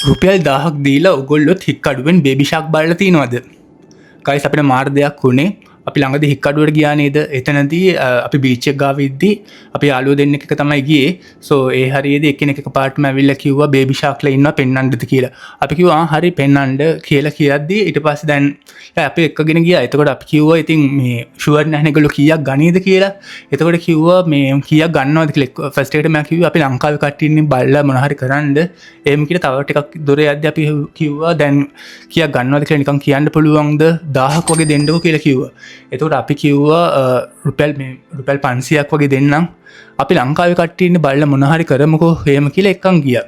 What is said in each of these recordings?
රුපියල් 1000ක් දීලා ඔයගොල්ලොත් හික්කඩුවෙන් බේබි ෂාක් බලලා තියනවද? ගයිස් අපිට මාර දෙයක් වුණේ. අපි ළඟදී හික්කඩුවට ගියා නේද? එතනදී අපි බීච් එක ගාව ඉද්දි අපි යාළුවෝ දෙන්නෙක් එක තමයි ගියේ. සෝ ඒ හරියේදී එක්කෙනෙක් එකපාරටම ඇවිල්ලා කිව්වා බේබි ෂාක්ලා ඉන්නවා පෙන්නන්නද කියලා. අපි කිව්වා හරි පෙන්නන්න කියලා කියද්දි ඊට පස්සේ දැන් අපි එක්කගෙන ගියා. එතකොට අපි කිව්වා ඉතින් මේ ෂුවර් නැහැ ඒගොල්ලෝ කීයක් ගනීද කියලා. එතකොට කිව්වා මේ කීයක් ගන්නවද කියලා. ෆස්ට් එකට මම කිව්වා අපි ලංකාවේ කට්ටිය ඉන්නේ බලලා මොන හරි කරන්න. එහෙම කියලා තව ටිකක් දොර යද්දි අපි කිව්වා දැන් කීයක් ගන්නවද කියලා නිකන් කියන්න පුළුවන්ද 1000ක් වගේ දෙන්නකෝ කියලා කිව්වා. එතකොට අපි කිව්වා රුපියල් 500ක් වගේ දෙන්නම්. අපි ලංකාවේ කට්ටිය ඉන්නේ බලලා මොන හරි කරමුකෝ එහෙම කියලා එක්කන් ගියා.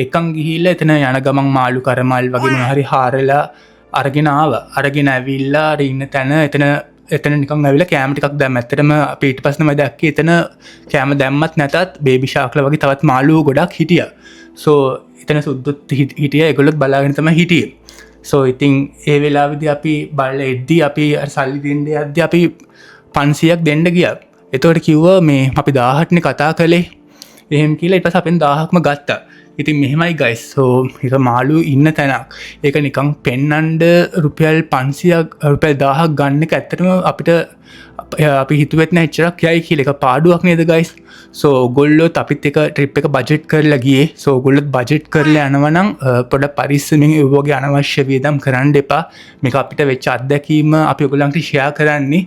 එක්කන් ගිහිල්ලා එතන යන ගමන් මාළු කරමල් වගේ මොන හරි හාරලා අරගෙන ආවා. අරගෙන ඇවිල්ලා අර ඉන්න තැන එතන නිකන් ඇවිල්ලා කෑම ටිකක් දැම්ම. ඇත්තටම අපි ඊට පස්සේ තමයි දැක්කේ එතන කෑම දැම්මත් නැතත් බේබි ෂාක්ලා වගේ තවත් මාළු ගොඩක් හිටියා. සෝ එතන සුද්දුත් හිටියා. ඒගොල්ලොත් බලාගෙන තමයි හිටියේ. සෝ ඉතින් ඒ වෙලාවේදී අපි බලලා එද්දී අපි සල්ලි දෙන්න යද්දී අපි 500ක් දෙන්න ගියා. එතකොට කිව්වා මේ අපි 1000ක්නේ කතා කළේ. එහෙම කියලා ඊට පස්සේ අපෙන් 1000ක්ම ගත්තා. ඉතින් මෙහෙමයි ගයිස්. සෝ ඒක මාළු ඉන්න තැනක්. ඒක නිකන් පෙන්නන්න රුපියල් 500ක් රුපියල් 1000ක් ගන්න එක ඇත්තටම අපිට අපි හිතුවෙත් නෑ එච්චරක් යයි කියලා. ඒක පාඩුවක් නේද ගයිස්? සෝ ඔයගොල්ලොත් අපිත් එක ට්‍රිප් එක බජට් කරලා ගියේ. සෝ ඔයගොල්ලොත් බජට් කරලා යනවා නම් පොඩක් පරිස්සමින් ඒ වගේ අනවශ්‍ය වියදම් කරන්න එපා. මේක අපිට වෙච්ච අත්දැකීම අපි ඔයගොල්ලන්ට ෂෙයා කරන්නේ.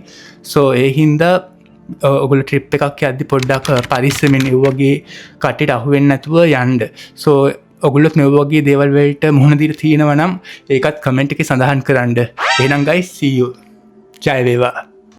සෝ ඒ හින්දා ඔයගොල්ලෝ ට්‍රිප් එකක් යද්දි පොඩ්ඩක් පරිස්සමින් ඒ වගේ කට්ටියට අහු වෙන්නේ නැතුව යන්න. සෝ ඔයගොල්ලොත් මේ වගේ දේවල් වලට මුහුණ දීලා තියෙනවා නම් ඒකත් කමෙන්ට් එකේ සඳහන් කරන්න. එහෙනම් guys see you. ජය වේවා.